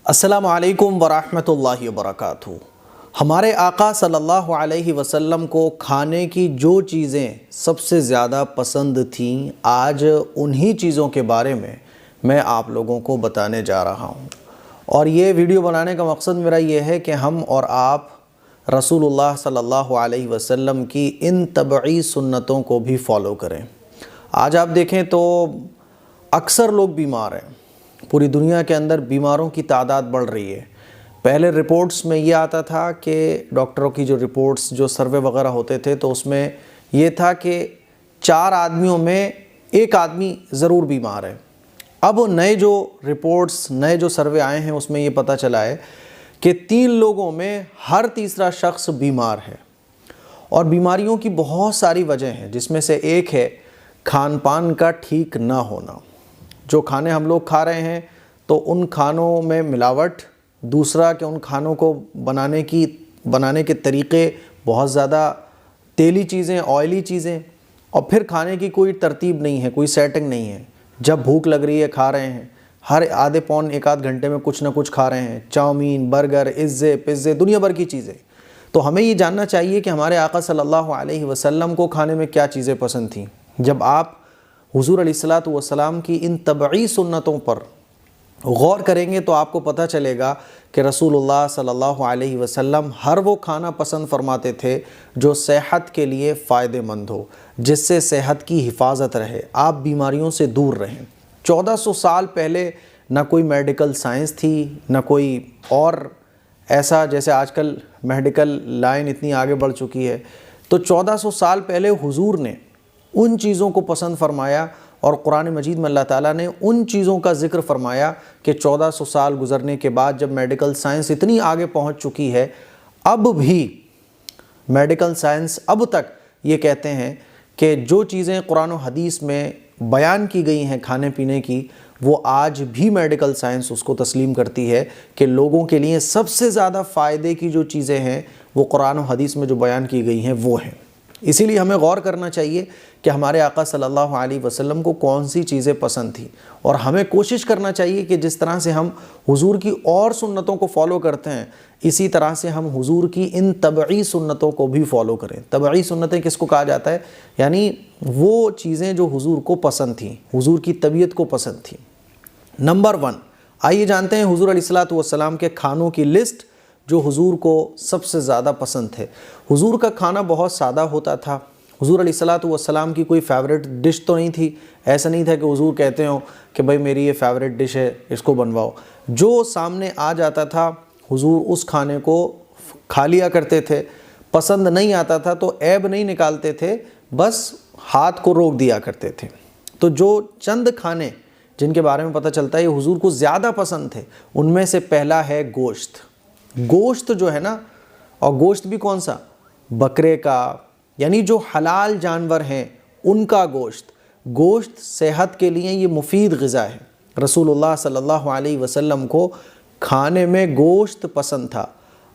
السلام علیکم ورحمۃ اللہ وبرکاتہ۔ ہمارے آقا صلی اللہ علیہ وسلم کو کھانے کی جو چیزیں سب سے زیادہ پسند تھیں، آج انہی چیزوں کے بارے میں آپ لوگوں کو بتانے جا رہا ہوں۔ اور یہ ویڈیو بنانے کا مقصد میرا یہ ہے کہ ہم اور آپ رسول اللہ صلی اللہ علیہ وسلم کی ان طبعی سنتوں کو بھی فالو کریں۔ آج آپ دیکھیں تو اکثر لوگ بیمار ہیں، پوری دنیا کے اندر بیماروں کی تعداد بڑھ رہی ہے۔ پہلے رپورٹس میں یہ آتا تھا کہ ڈاکٹروں کی جو رپورٹس جو سروے وغیرہ ہوتے تھے تو اس میں یہ تھا کہ 4 آدمیوں میں 1 آدمی ضرور بیمار ہے۔ اب نئے جو رپورٹس نئے جو سروے آئے ہیں اس میں یہ پتہ چلا ہے کہ 3 لوگوں میں ہر تیسرا شخص بیمار ہے۔ اور بیماریوں کی بہت ساری وجہ ہیں، جس میں سے ایک ہے کھان پان کا ٹھیک نہ ہونا۔ جو کھانے ہم لوگ کھا رہے ہیں تو ان کھانوں میں ملاوٹ، دوسرا کہ ان کھانوں کو بنانے کے طریقے بہت زیادہ تیلی چیزیں، آئلی چیزیں، اور پھر کھانے کی کوئی ترتیب نہیں ہے، کوئی سیٹنگ نہیں ہے۔ جب بھوک لگ رہی ہے کھا رہے ہیں، ہر آدھے پون 1 گھنٹے میں کچھ نہ کچھ کھا رہے ہیں، چاؤمین، برگر، پزے، دنیا بھر کی چیزیں۔ تو ہمیں یہ جاننا چاہیے کہ ہمارے آقا صلی اللہ علیہ وسلم کو کھانے میں کیا چیزیں پسند تھیں۔ جب آپ حضور علیہ الصلوۃ والسلام کی ان طبعی سنتوں پر غور کریں گے تو آپ کو پتہ چلے گا کہ رسول اللہ صلی اللہ علیہ وسلم ہر وہ کھانا پسند فرماتے تھے جو صحت کے لیے فائدہ مند ہو، جس سے صحت کی حفاظت رہے، آپ بیماریوں سے دور رہیں۔ 1400 سال پہلے نہ کوئی میڈیکل سائنس تھی، نہ کوئی اور ایسا، جیسے آج کل میڈیکل لائن اتنی آگے بڑھ چکی ہے۔ تو 1400 سال پہلے حضور نے ان چیزوں کو پسند فرمایا، اور قرآن مجید میں اللہ تعالیٰ نے ان چیزوں کا ذکر فرمایا کہ 1400 سال گزرنے کے بعد جب میڈیکل سائنس اتنی آگے پہنچ چکی ہے، اب بھی میڈیکل سائنس اب تک یہ کہتے ہیں کہ جو چیزیں قرآن و حدیث میں بیان کی گئی ہیں کھانے پینے کی، وہ آج بھی میڈیکل سائنس اس کو تسلیم کرتی ہے کہ لوگوں کے لیے سب سے زیادہ فائدے کی جو چیزیں ہیں وہ قرآن و حدیث میں جو بیان کی گئی ہیں وہ ہیں۔ اسی لیے ہمیں غور کرنا چاہیے کہ ہمارے آقا صلی اللہ علیہ وسلم کو کون سی چیزیں پسند تھیں، اور ہمیں کوشش کرنا چاہیے کہ جس طرح سے ہم حضور کی اور سنتوں کو فالو کرتے ہیں، اسی طرح سے ہم حضور کی ان طبعی سنتوں کو بھی فالو کریں۔ طبعی سنتیں کس کو کہا جاتا ہے؟ یعنی وہ چیزیں جو حضور کو پسند تھیں، حضور کی طبیعت کو پسند تھیں۔ نمبر 1، آئیے جانتے ہیں حضور علیہ الصلوۃ والسلام کے کھانوں کی لسٹ جو حضور کو سب سے زیادہ پسند تھے۔ حضور کا کھانا بہت سادہ ہوتا تھا۔ حضور علیہ الصلوۃ والسلام کی کوئی فیوریٹ ڈش تو نہیں تھی، ایسا نہیں تھا کہ حضور کہتے ہوں کہ بھائی میری یہ فیوریٹ ڈش ہے، اس کو بنواؤ۔ جو سامنے آ جاتا تھا حضور اس کھانے کو کھا لیا کرتے تھے۔ پسند نہیں آتا تھا تو عیب نہیں نکالتے تھے، بس ہاتھ کو روک دیا کرتے تھے۔ تو جو چند کھانے جن کے بارے میں پتہ چلتا ہے یہ حضور کو زیادہ پسند تھے، ان میں سے پہلا ہے گوشت۔ گوشت جو ہے نا، اور گوشت بھی کون سا؟ بکرے کا، یعنی جو حلال جانور ہیں ان کا گوشت۔ گوشت صحت کے لیے یہ مفید غذا ہے۔ رسول اللہ صلی اللہ علیہ وسلم کو کھانے میں گوشت پسند تھا۔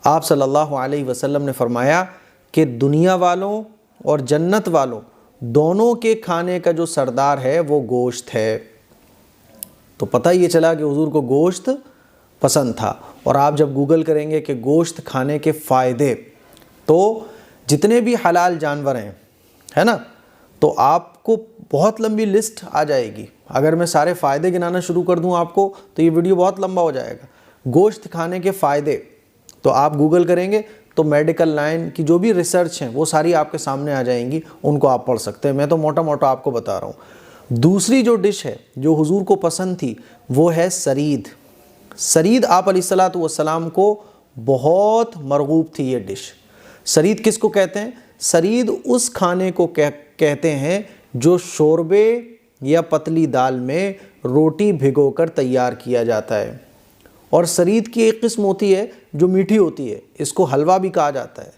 آپ صلی اللہ علیہ وسلم نے فرمایا کہ دنیا والوں اور جنت والوں دونوں کے کھانے کا جو سردار ہے وہ گوشت ہے۔ تو پتہ یہ چلا کہ حضور کو گوشت پسند تھا۔ اور آپ جب گوگل کریں گے کہ گوشت کھانے کے فائدے، تو جتنے بھی حلال جانور ہیں، ہے نا، تو آپ کو بہت لمبی لسٹ آ جائے گی۔ اگر میں سارے فائدے گنانا شروع کر دوں آپ کو تو یہ ویڈیو بہت لمبا ہو جائے گا۔ گوشت کھانے کے فائدے تو آپ گوگل کریں گے تو میڈیکل لائن کی جو بھی ریسرچ ہیں وہ ساری آپ کے سامنے آ جائیں گی، ان کو آپ پڑھ سکتے ہیں۔ میں تو موٹا موٹا آپ کو بتا رہا ہوں۔ دوسری جو ڈش ہے جو حضور کو پسند تھی وہ ہے سرید۔ سرید آپ علیہ الصلوۃ والسلام کو بہت مرغوب تھی یہ ڈش۔ سرید کس کو کہتے ہیں؟ سرید اس کھانے کو کہتے ہیں جو شوربے یا پتلی دال میں روٹی بھگو کر تیار کیا جاتا ہے۔ اور سرید کی ایک قسم ہوتی ہے جو میٹھی ہوتی ہے، اس کو حلوہ بھی کہا جاتا ہے۔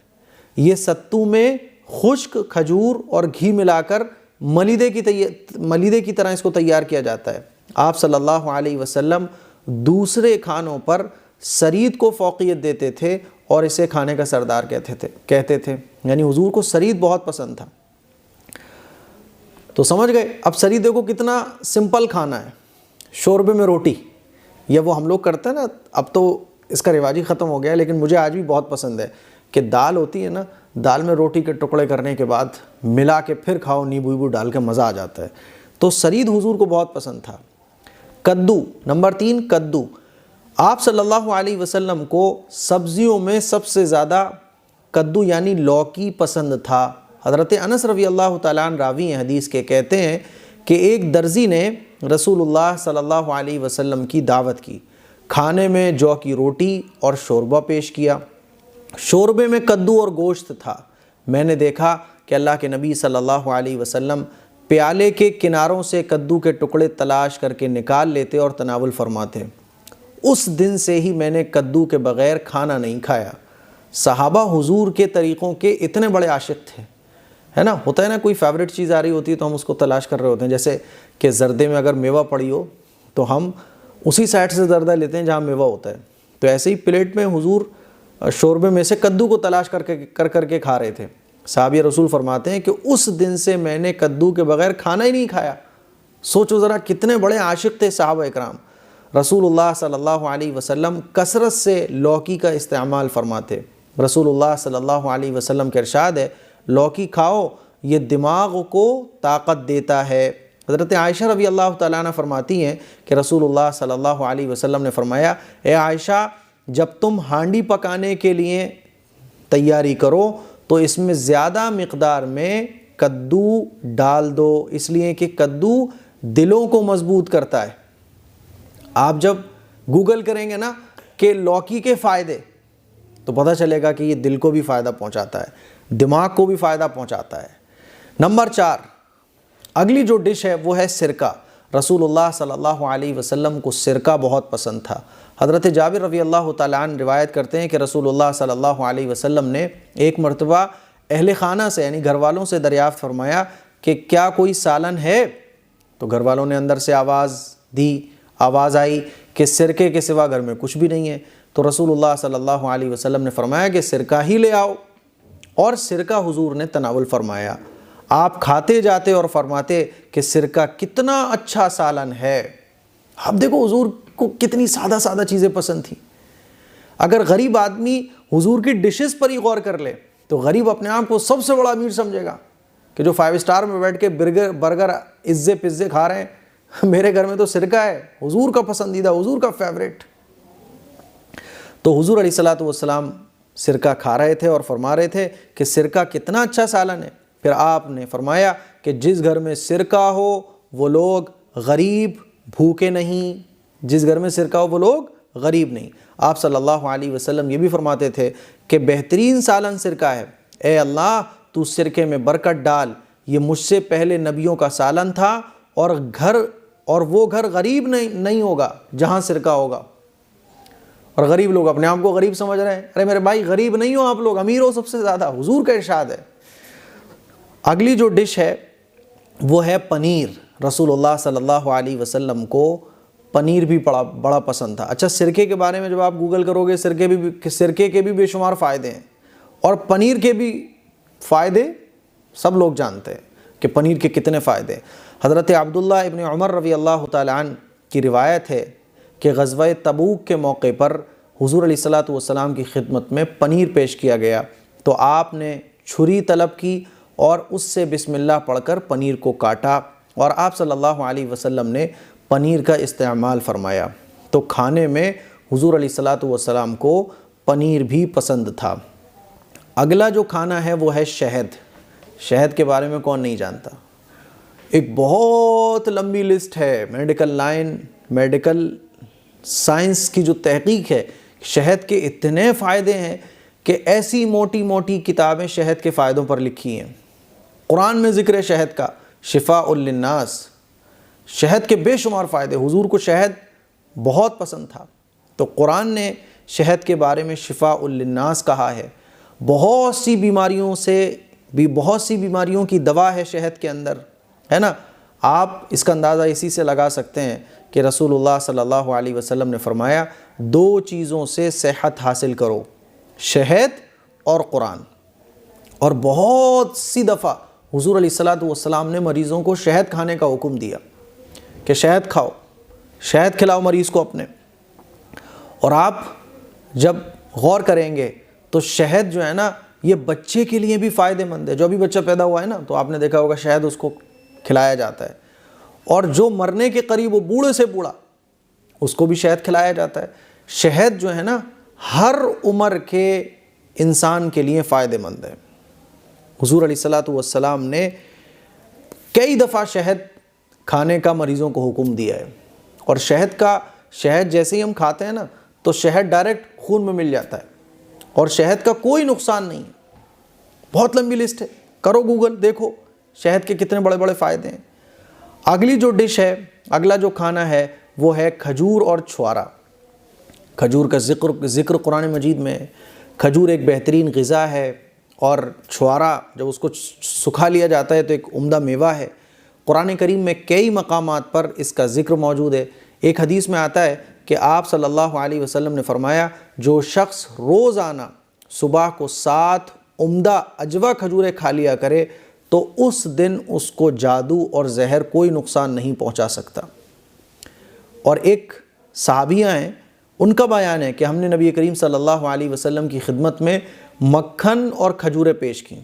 یہ ستو میں خشک کھجور اور گھی ملا کر ملیدے کی طرح اس کو تیار کیا جاتا ہے۔ آپ صلی اللہ علیہ وسلم دوسرے کھانوں پر سرید کو فوقیت دیتے تھے اور اسے کھانے کا سردار کہتے تھے، یعنی حضور کو سرید بہت پسند تھا۔ تو سمجھ گئے؟ اب سرید دیکھو کتنا سمپل کھانا ہے، شوربے میں روٹی، یا وہ ہم لوگ کرتے ہیں نا، اب تو اس کا رواج ہی ختم ہو گیا ہے، لیکن مجھے آج بھی بہت پسند ہے کہ دال ہوتی ہے نا، دال میں روٹی کے ٹکڑے کرنے کے بعد ملا کے پھر کھاؤ، نیبو ویبو ڈال کے مزہ آ جاتا ہے۔ تو سرید حضور کو بہت پسند تھا۔ کدو، نمبر 3 کدو۔ آپ صلی اللہ علیہ وسلم کو سبزیوں میں سب سے زیادہ کدو یعنی لوکی پسند تھا۔ حضرت انس رضی اللہ تعالیٰ عنہ راوی ہیں حدیث کے، کہتے ہیں کہ ایک درزی نے رسول اللہ صلی اللہ علیہ وسلم کی دعوت کی، کھانے میں جو کی روٹی اور شوربہ پیش کیا، شوربے میں کدو اور گوشت تھا۔ میں نے دیکھا کہ اللہ کے نبی صلی اللہ علیہ وسلم پیالے کے کناروں سے کدو کے ٹکڑے تلاش کر کے نکال لیتے اور تناول فرماتے۔ اس دن سے ہی میں نے کدو کے بغیر کھانا نہیں کھایا۔ صحابہ حضور کے طریقوں کے اتنے بڑے عاشق تھے، ہے نا۔ ہوتا ہے نا کوئی فیوریٹ چیز آ رہی ہوتی ہے تو ہم اس کو تلاش کر رہے ہوتے ہیں، جیسے کہ زردے میں اگر میوہ پڑی ہو تو ہم اسی سائڈ سے زردہ لیتے ہیں جہاں میوہ ہوتا ہے۔ تو ایسے ہی پلیٹ میں حضور شوربے میں سے کدو کو تلاش کر کے کھا رہے تھے۔ صحابی رسول فرماتے ہیں کہ اس دن سے میں نے کدو کے بغیر کھانا ہی نہیں کھایا۔ سوچو ذرا کتنے بڑے عاشق تھے صحابہ اکرام۔ رسول اللہ صلی اللہ علیہ وسلم کثرت سے لوکی کا استعمال فرماتے۔ رسول اللہ صلی اللہ علیہ وسلم کا ارشاد ہے، لوکی کھاؤ، یہ دماغ کو طاقت دیتا ہے۔ حضرت عائشہ رضی اللہ تعالیٰ عنہ فرماتی ہیں کہ رسول اللہ صلی اللہ علیہ وسلم نے فرمایا، اے عائشہ، جب تم ہانڈی پکانے کے لیے تیاری کرو تو اس میں زیادہ مقدار میں کدو ڈال دو، اس لیے کہ کدو دلوں کو مضبوط کرتا ہے۔ آپ جب گوگل کریں گے نا کہ لوکی کے فائدے تو پتہ چلے گا کہ یہ دل کو بھی فائدہ پہنچاتا ہے، دماغ کو بھی فائدہ پہنچاتا ہے۔ نمبر 4 اگلی جو ڈش ہے وہ ہے سرکہ۔ رسول اللہ صلی اللہ علیہ وسلم کو سرکہ بہت پسند تھا۔ حضرت جابر رضی اللہ تعالیٰ عنہ روایت کرتے ہیں کہ رسول اللہ صلی اللہ علیہ وسلم نے ایک مرتبہ اہل خانہ سے یعنی گھر والوں سے دریافت فرمایا کہ کیا کوئی سالن ہے؟ تو گھر والوں نے اندر سے آواز آئی کہ سرکے کے سوا گھر میں کچھ بھی نہیں ہے۔ تو رسول اللہ صلی اللہ علیہ وسلم نے فرمایا کہ سرکہ ہی لے آؤ، اور سرکہ حضور نے تناول فرمایا۔ آپ کھاتے جاتے اور فرماتے کہ سرکہ کتنا اچھا سالن ہے۔ اب دیکھو حضور کو کتنی سادہ سادہ چیزیں پسند تھیں۔ اگر غریب آدمی حضور کی ڈشز پر ہی غور کر لے تو غریب اپنے آپ کو سب سے بڑا امیر سمجھے گا کہ جو 5 اسٹار میں بیٹھ کے برگر عزے پزے کھا رہے ہیں، میرے گھر میں تو سرکہ ہے، حضور کا پسندیدہ، حضور کا فیوریٹ۔ تو حضور علیہ الصلوۃ والسلام سرکہ کھا رہے تھے اور فرما رہے تھے کہ سرکہ کتنا اچھا سالن ہے۔ پھر آپ نے فرمایا کہ جس گھر میں سرکہ ہو وہ لوگ غریب بھوکے نہیں، جس گھر میں سرکہ ہو وہ لوگ غریب نہیں۔ آپ صلی اللہ علیہ وسلم یہ بھی فرماتے تھے کہ بہترین سالن سرکہ ہے، اے اللہ تو سرکے میں برکت ڈال، یہ مجھ سے پہلے نبیوں کا سالن تھا، اور وہ گھر غریب نہیں ہوگا جہاں سرکہ ہوگا۔ اور غریب لوگ اپنے آپ کو غریب سمجھ رہے ہیں، ارے میرے بھائی غریب نہیں ہو آپ لوگ، امیر ہو سب سے زیادہ، حضور کا ارشاد ہے۔ اگلی جو ڈش ہے وہ ہے پنیر۔ رسول اللہ صلی اللہ علیہ وسلم کو پنیر بھی بڑا پسند تھا۔ اچھا، سرکے کے بارے میں جب آپ گوگل کرو گے سرکے کے بھی بے شمار فائدے ہیں، اور پنیر کے بھی فائدے سب لوگ جانتے ہیں کہ پنیر کے کتنے فائدے ہیں۔ حضرت عبداللہ ابن عمر رضی اللہ تعالیٰ عنہ کی روایت ہے کہ غزوہ تبوک کے موقع پر حضور علیہ الصلوۃ والسلام کی خدمت میں پنیر پیش کیا گیا، تو آپ نے چھری طلب کی اور اس سے بسم اللہ پڑھ کر پنیر کو کاٹا، اور آپ صلی اللہ علیہ وسلم نے پنیر کا استعمال فرمایا۔ تو کھانے میں حضور علیہ الصلوۃ والسلام کو پنیر بھی پسند تھا۔ اگلا جو کھانا ہے وہ ہے شہد۔ شہد کے بارے میں کون نہیں جانتا؟ ایک بہت لمبی لسٹ ہے، میڈیکل سائنس کی جو تحقیق ہے، شہد کے اتنے فائدے ہیں کہ ایسی موٹی موٹی کتابیں شہد کے فائدوں پر لکھی ہیں۔ قرآن میں ذکر ہے شہد کا، شفاء للناس، شہد کے بے شمار فائدے۔ حضور کو شہد بہت پسند تھا، تو قرآن نے شہد کے بارے میں شفاء للناس کہا ہے۔ بہت سی بیماریوں کی دوا ہے شہد کے اندر، ہے نا۔ آپ اس کا اندازہ اسی سے لگا سکتے ہیں کہ رسول اللہ صلی اللہ علیہ وسلم نے فرمایا 2 چیزوں سے صحت حاصل کرو، شہد اور قرآن۔ اور بہت سی دفعہ حضور علیہ الصلوۃ والسلام نے مریضوں کو شہد کھانے کا حکم دیا کہ شہد کھاؤ، شہد کھلاؤ مریض کو اپنے۔ اور آپ جب غور کریں گے تو شہد جو ہے نا یہ بچے کے لیے بھی فائدہ مند ہے. جو ابھی بچہ پیدا ہوا ہے نا تو آپ نے دیکھا ہوگا شہد اس کو کھلایا جاتا ہے, اور جو مرنے کے قریب وہ بوڑھے سے بوڑھا اس کو بھی شہد کھلایا جاتا ہے. شہد جو ہے نا ہر عمر کے انسان کے لیے فائدہ مند ہے. حضور علیہ الصلوۃ والسلام نے کئی دفعہ شہد کھانے کا مریضوں کو حکم دیا ہے, اور شہد جیسے ہی ہم کھاتے ہیں نا تو شہد ڈائریکٹ خون میں مل جاتا ہے, اور شہد کا کوئی نقصان نہیں ہے. بہت لمبی لسٹ ہے, کرو گوگل, دیکھو شہد کے کتنے بڑے بڑے فائدے ہیں. اگلی جو ڈش ہے, اگلا جو کھانا ہے وہ ہے کھجور اور چھوارا. کھجور کا ذکر قرآن مجید میں ہے. کھجور ایک بہترین غذا ہے, اور چھوارا جب اس کو سکھا لیا جاتا ہے تو ایک عمدہ میوہ ہے. قرآن کریم میں کئی مقامات پر اس کا ذکر موجود ہے. ایک حدیث میں آتا ہے کہ آپ صلی اللہ علیہ وسلم نے فرمایا, جو شخص روزانہ صبح کو 7 عمدہ اجوا کھجوریں کھا لیا کرے تو اس دن اس کو جادو اور زہر کوئی نقصان نہیں پہنچا سکتا. اور ایک صحابیہ ہیں, ان کا بیان ہے کہ ہم نے نبی کریم صلی اللہ علیہ وسلم کی خدمت میں مکھن اور کھجوریں پیش کیں,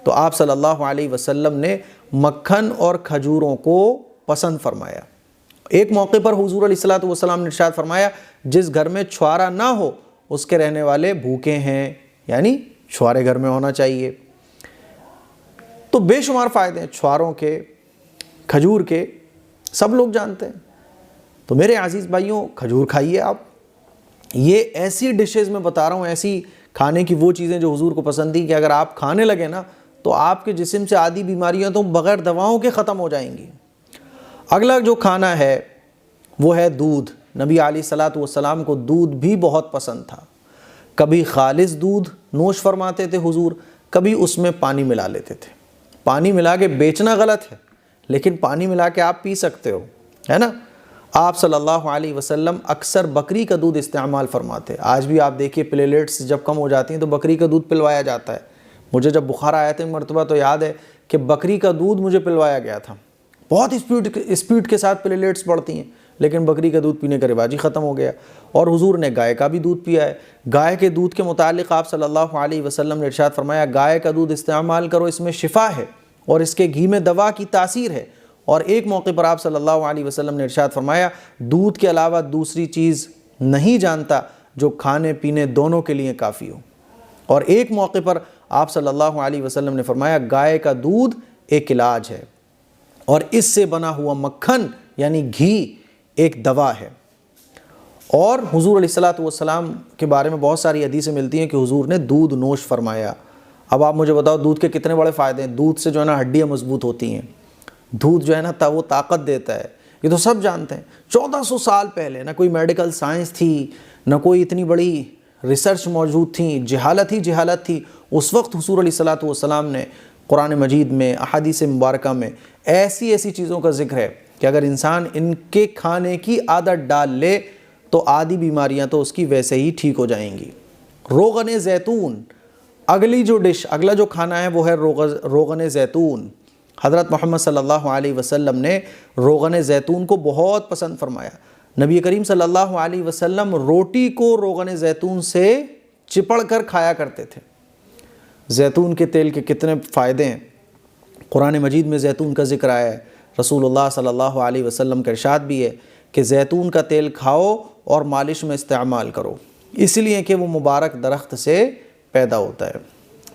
تو آپ صلی اللہ علیہ وسلم نے مکھن اور کھجوروں کو پسند فرمایا. ایک موقع پر حضور علیہ الصلوۃ والسلام نے ارشاد فرمایا, جس گھر میں چھوارا نہ ہو اس کے رہنے والے بھوکے ہیں, یعنی چھوارے گھر میں ہونا چاہیے. تو بے شمار فائدے ہیں چھواروں کے, کھجور کے, سب لوگ جانتے ہیں. تو میرے عزیز بھائیوں, کھجور کھائیے آپ. یہ ایسی ڈشز میں بتا رہا ہوں, ایسی کھانے کی وہ چیزیں جو حضور کو پسند تھی کہ اگر آپ کھانے لگے نا تو آپ کے جسم سے آدھی بیماریاں تو بغیر دواؤں کے ختم ہو جائیں گی. اگلا جو کھانا ہے وہ ہے دودھ. نبی علیہ الصلوۃ والسلام کو دودھ بھی بہت پسند تھا. کبھی خالص دودھ نوش فرماتے تھے حضور, کبھی اس میں پانی ملا لیتے تھے. پانی ملا کے بیچنا غلط ہے, لیکن پانی ملا کے آپ پی سکتے ہو, ہے نا. آپ صلی اللہ علیہ وسلم اکثر بکری کا دودھ استعمال فرماتے. آج بھی آپ دیکھیے پلیٹلیٹس جب کم ہو جاتی ہیں تو بکری کا دودھ پلوایا جاتا ہے. مجھے جب بخار آیا تھا مرتبہ تو یاد ہے کہ بکری کا دودھ مجھے پلوایا گیا تھا. بہت اسپیڈ کے ساتھ پلیٹلیٹس بڑھتی ہیں, لیکن بکری کا دودھ پینے کا رواج ہی ختم ہو گیا. اور حضور نے گائے کا بھی دودھ پیا ہے. گائے کے دودھ کے متعلق آپ صلی اللہ علیہ وسلم نے ارشاد فرمایا, گائے کا دودھ استعمال کرو, اس میں شفا ہے اور اس کے گھی میں دوا کی تاثیر ہے. اور ایک موقع پر آپ صلی اللہ علیہ وسلم نے ارشاد فرمایا, دودھ کے علاوہ دوسری چیز نہیں جانتا جو کھانے پینے دونوں کے لیے کافی ہو. اور ایک موقع پر آپ صلی اللہ علیہ وسلم نے فرمایا, گائے کا دودھ ایک علاج ہے, اور اس سے بنا ہوا مکھن یعنی گھی ایک دوا ہے. اور حضور علیہ الصلوۃ والسلام کے بارے میں بہت ساری حدیثیں ملتی ہیں کہ حضور نے دودھ نوش فرمایا. اب آپ مجھے بتاؤ دودھ کے کتنے بڑے فائدے ہیں. دودھ سے جو ہے نا ہڈیاں مضبوط ہوتی ہیں, دودھ جو ہے نا وہ طاقت دیتا ہے. یہ تو سب جانتے ہیں. 1400 سال پہلے نہ کوئی میڈیکل سائنس تھی, نہ کوئی اتنی بڑی ریسرچ موجود تھی, جہالت تھی. اس وقت حضور علیہ الصلوۃ والسلام نے قرآن مجید میں, احادیث مبارکہ میں ایسی چیزوں کا ذکر ہے کہ اگر انسان ان کے کھانے کی عادت ڈال لے تو آدھی بیماریاں تو اس کی ویسے ہی ٹھیک ہو جائیں گی. روغن زیتون, اگلی جو ڈش, اگلا جو کھانا ہے وہ ہے روغن زیتون. حضرت محمد صلی اللہ علیہ وسلم نے روغن زیتون کو بہت پسند فرمایا. نبی کریم صلی اللہ علیہ وسلم روٹی کو روغن زیتون سے چپڑ کر کھایا کرتے تھے. زیتون کے تیل کے کتنے فائدے ہیں. قرآن مجید میں زیتون کا ذکر آیا ہے. رسول اللہ صلی اللہ علیہ وسلم کا ارشاد بھی ہے کہ زیتون کا تیل کھاؤ اور مالش میں استعمال کرو, اس لیے کہ وہ مبارک درخت سے پیدا ہوتا ہے.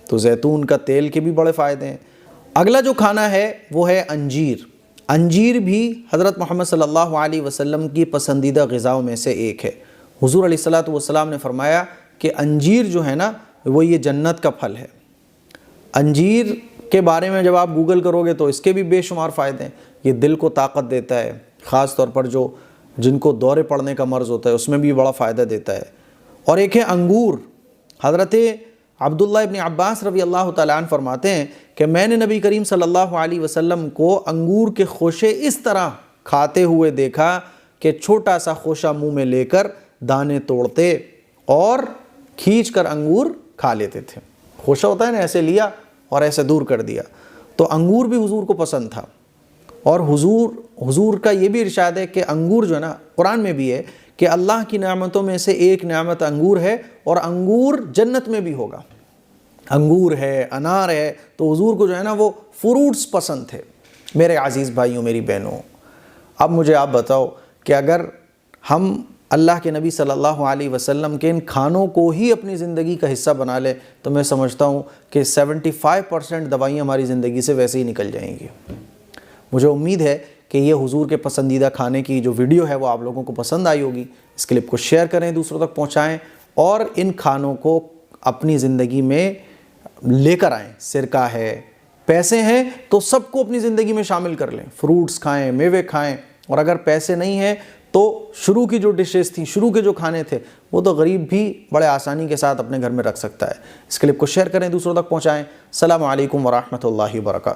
تو زیتون کا تیل کے بھی بڑے فائدے ہیں. اگلا جو کھانا ہے وہ ہے انجیر. انجیر بھی حضرت محمد صلی اللہ علیہ وسلم کی پسندیدہ غذاؤں میں سے ایک ہے. حضور علیہ الصلوۃ والسلام نے فرمایا کہ انجیر جو ہے نا وہ یہ جنت کا پھل ہے. انجیر کے بارے میں جب آپ گوگل کرو گے تو اس کے بھی بے شمار فائدے ہیں. یہ دل کو طاقت دیتا ہے, خاص طور پر جن کو دورے پڑنے کا مرض ہوتا ہے اس میں بھی بڑا فائدہ دیتا ہے. اور ایک ہے انگور. حضرت عبداللہ ابن عباس رضی اللہ تعالیٰ عنہ فرماتے ہیں کہ میں نے نبی کریم صلی اللہ علیہ وسلم کو انگور کے خوشے اس طرح کھاتے ہوئے دیکھا کہ چھوٹا سا خوشہ منہ میں لے کر دانے توڑتے اور کھینچ کر انگور کھا لیتے تھے. خوشہ ہوتا ہے نا, ایسے لیا اور ایسے دور کر دیا. تو انگور بھی حضور کو پسند تھا. اور حضور کا یہ بھی ارشاد ہے کہ انگور جو ہے نا, قرآن میں بھی ہے کہ اللہ کی نعمتوں میں سے ایک نعمت انگور ہے، اور انگور جنت میں بھی ہوگا۔ انگور ہے، انار ہے، تو حضور کو جو ہے نا وہ فروٹس پسند تھے۔ میرے عزیز بھائیوں، میری بہنوں، اب مجھے آپ بتاؤ کہ اگر ہم اللہ کے نبی صلی اللہ علیہ وسلم کے ان کھانوں کو ہی اپنی زندگی کا حصہ بنا لیں تو میں سمجھتا ہوں کہ 75% دوائیاں ہماری زندگی سے ویسے ہی نکل جائیں گی۔ مجھے امید ہے کہ یہ حضور کے پسندیدہ کھانے کی جو ویڈیو ہے وہ آپ لوگوں کو پسند آئی ہوگی۔ اس کلپ کو شیئر کریں، دوسروں تک پہنچائیں، اور ان کھانوں کو اپنی زندگی میں لے کر آئیں۔ سرکہ ہے، پیسے ہیں تو سب کو اپنی زندگی میں شامل کر لیں، فروٹس کھائیں، میوے کھائیں، اور اگر پیسے نہیں ہیں تو شروع کی جو ڈشز تھیں، شروع کے جو کھانے تھے، وہ تو غریب بھی بڑے آسانی کے ساتھ اپنے گھر میں رکھ سکتا ہے۔ اس کلپ کو شیئر کریں، دوسروں تک پہنچائیں۔ السلام علیکم ورحمۃ اللہ وبرکاتہ۔